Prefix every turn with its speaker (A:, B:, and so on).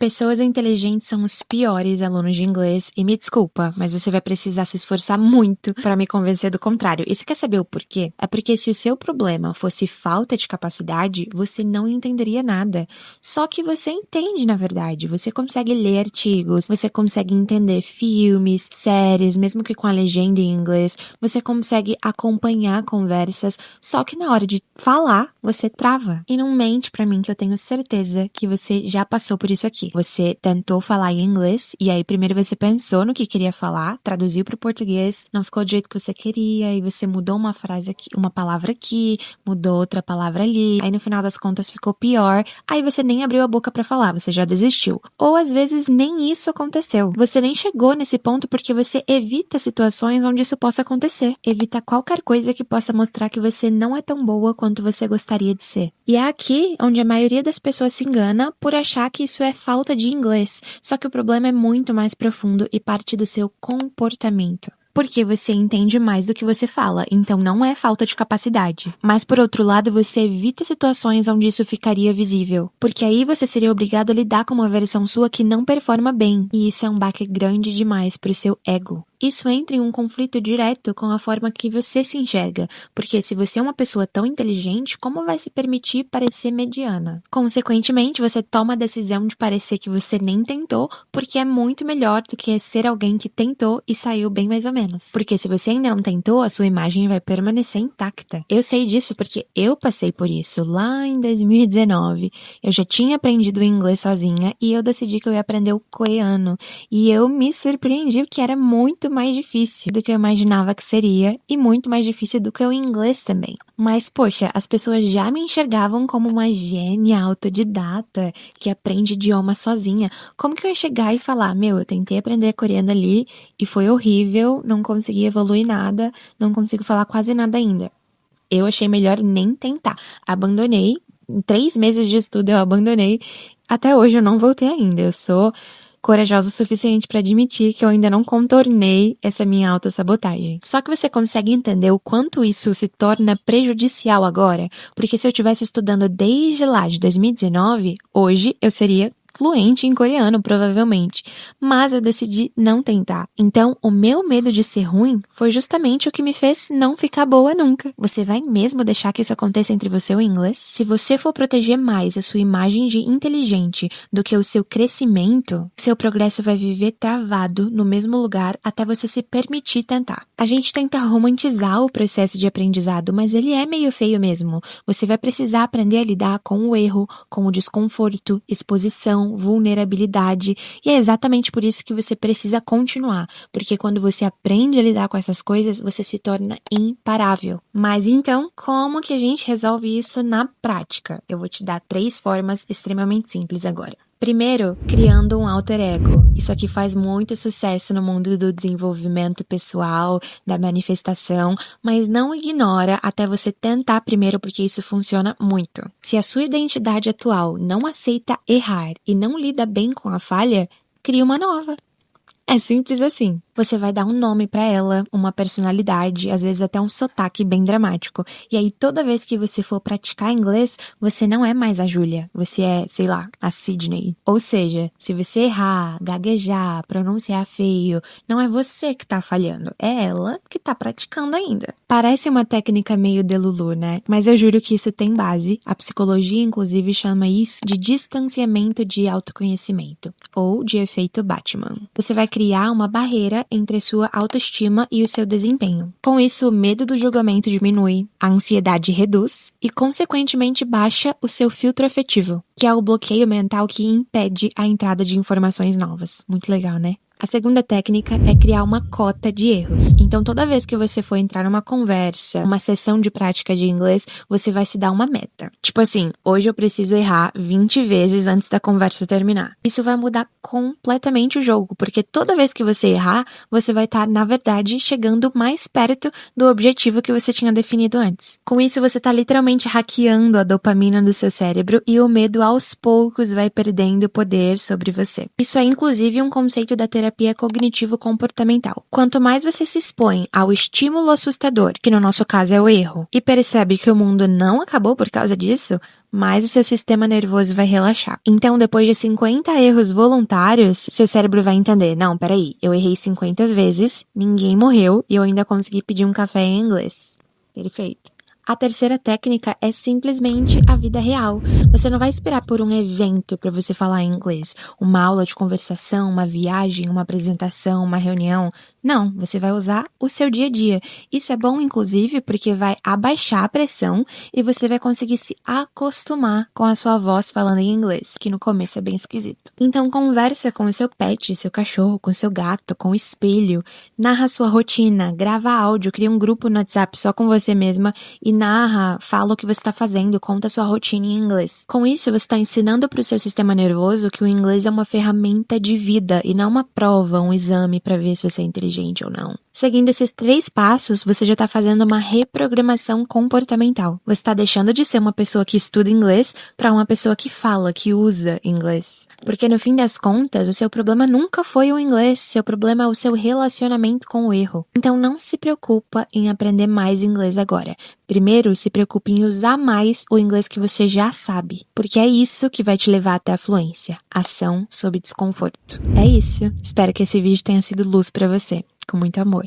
A: Pessoas inteligentes são os piores alunos de inglês e me desculpa, mas você vai precisar se esforçar muito para me convencer do contrário. E você quer saber o porquê? É porque se o seu problema fosse falta de capacidade, você não entenderia nada. Só que você entende, na verdade. Você consegue ler artigos, você consegue entender filmes, séries, mesmo que com a legenda em inglês, você consegue acompanhar conversas, só que na hora de falar, você trava. E não mente pra mim que eu tenho certeza que você já passou por isso aqui. Você tentou falar em inglês e aí primeiro você pensou no que queria falar, traduziu para o português, não ficou do jeito que você queria e você mudou uma frase aqui, uma palavra aqui, mudou outra palavra ali. Aí no final das contas ficou pior. Aí você nem abriu a boca para falar, você já desistiu. Ou às vezes nem isso aconteceu. Você nem chegou nesse ponto porque você evita situações onde isso possa acontecer. Evita qualquer coisa que possa mostrar que você não é tão boa quanto você gostaria de ser. E é aqui onde a maioria das pessoas se engana por achar que isso é falta de inglês. Só que o problema é muito mais profundo e parte do seu comportamento. Porque você entende mais do que você fala, então não é falta de capacidade. Mas por outro lado, você evita situações onde isso ficaria visível. Porque aí você seria obrigado a lidar com uma versão sua que não performa bem. E isso é um baque grande demais pro seu ego. Isso entra em um conflito direto com a forma que você se enxerga, porque se você é uma pessoa tão inteligente, como vai se permitir parecer mediana? Consequentemente, você toma a decisão de parecer que você nem tentou, porque é muito melhor do que ser alguém que tentou e saiu bem mais ou menos. Porque se você ainda não tentou, a sua imagem vai permanecer intacta. Eu sei disso porque eu passei por isso lá em 2019. Eu já tinha aprendido o inglês sozinha e eu decidi que eu ia aprender o coreano. E eu me surpreendi porque era muito mais difícil do que eu imaginava que seria e muito mais difícil do que o inglês também. Mas, poxa, as pessoas já me enxergavam como uma gênia autodidata que aprende idioma sozinha. Como que eu ia chegar e falar, eu tentei aprender coreano ali e foi horrível, não consegui evoluir nada, não consigo falar quase nada ainda. Eu achei melhor nem tentar. Abandonei. Em 3 meses de estudo eu abandonei. Até hoje eu não voltei ainda. Eu sou corajosa o suficiente para admitir que eu ainda não contornei essa minha autossabotagem. Só que você consegue entender o quanto isso se torna prejudicial agora? Porque se eu estivesse estudando desde lá de 2019, hoje eu seria fluente em coreano, provavelmente. Mas eu decidi não tentar. Então, o meu medo de ser ruim foi justamente o que me fez não ficar boa nunca. Você vai mesmo deixar que isso aconteça entre você e o inglês? Se você for proteger mais a sua imagem de inteligente do que o seu crescimento, seu progresso vai viver travado no mesmo lugar até você se permitir tentar. A gente tenta romantizar o processo de aprendizado, mas ele é meio feio mesmo. Você vai precisar aprender a lidar com o erro, com o desconforto, exposição, vulnerabilidade, e é exatamente por isso que você precisa continuar, porque quando você aprende a lidar com essas coisas, você se torna imparável. Mas então, como que a gente resolve isso na prática? Eu vou te dar 3 formas extremamente simples agora. Primeiro, criando um alter ego. Isso aqui faz muito sucesso no mundo do desenvolvimento pessoal, da manifestação, mas não ignora até você tentar primeiro porque isso funciona muito. Se a sua identidade atual não aceita errar e não lida bem com a falha, crie uma nova. É simples assim. Você vai dar um nome pra ela, uma personalidade, às vezes até um sotaque bem dramático. E aí toda vez que você for praticar inglês, você não é mais a Júlia, você é, sei lá, a Sydney. Ou seja, se você errar, gaguejar, pronunciar feio, não é você que tá falhando, é ela que tá praticando ainda. Parece uma técnica meio delulu, né? Mas eu juro que isso tem base. A psicologia, inclusive, chama isso de distanciamento de autoconhecimento, ou de efeito Batman. Você vai criar uma barreira entre a sua autoestima e o seu desempenho. Com isso, o medo do julgamento diminui, a ansiedade reduz e, consequentemente, baixa o seu filtro afetivo, que é o bloqueio mental que impede a entrada de informações novas. Muito legal, né? A segunda técnica é criar uma cota de erros. Então, toda vez que você for entrar numa conversa, uma sessão de prática de inglês, você vai se dar uma meta. Tipo assim, hoje eu preciso errar 20 vezes antes da conversa terminar. Isso vai mudar completamente o jogo, porque toda vez que você errar, você vai estar, na verdade, chegando mais perto do objetivo que você tinha definido antes. Com isso, você está literalmente hackeando a dopamina do seu cérebro e o medo aos poucos vai perdendo poder sobre você. Isso é, inclusive, um conceito da terapia terapia cognitivo-comportamental. Quanto mais você se expõe ao estímulo assustador, que no nosso caso é o erro, e percebe que o mundo não acabou por causa disso, mais o seu sistema nervoso vai relaxar. Então, depois de 50 erros voluntários, seu cérebro vai entender, não, peraí, eu errei 50 vezes, ninguém morreu e eu ainda consegui pedir um café em inglês. Perfeito. A terceira técnica é simplesmente a vida real. Você não vai esperar por um evento para você falar inglês, uma aula de conversação, uma viagem, uma apresentação, uma reunião. Não, você vai usar o seu dia a dia. Isso é bom, inclusive, porque vai abaixar a pressão e você vai conseguir se acostumar com a sua voz falando em inglês, que no começo é bem esquisito. Então, conversa com o seu pet, seu cachorro, com o seu gato, com o espelho, narra a sua rotina, grava áudio, cria um grupo no WhatsApp só com você mesma e narra, fala o que você está fazendo, conta a sua rotina em inglês. Com isso, você está ensinando para o seu sistema nervoso que o inglês é uma ferramenta de vida e não uma prova, um exame para ver se você é inteligente ou não. Seguindo esses 3 passos, você já está fazendo uma reprogramação comportamental. Você está deixando de ser uma pessoa que estuda inglês para uma pessoa que fala, que usa inglês. Porque no fim das contas, o seu problema nunca foi o inglês, seu problema é o seu relacionamento com o erro. Então não se preocupa em aprender mais inglês agora. Primeiro, se preocupe em usar mais o inglês que você já sabe, porque é isso que vai te levar até a fluência. Ação sob desconforto. É isso. Espero que esse vídeo tenha sido luz para você. Com muito amor.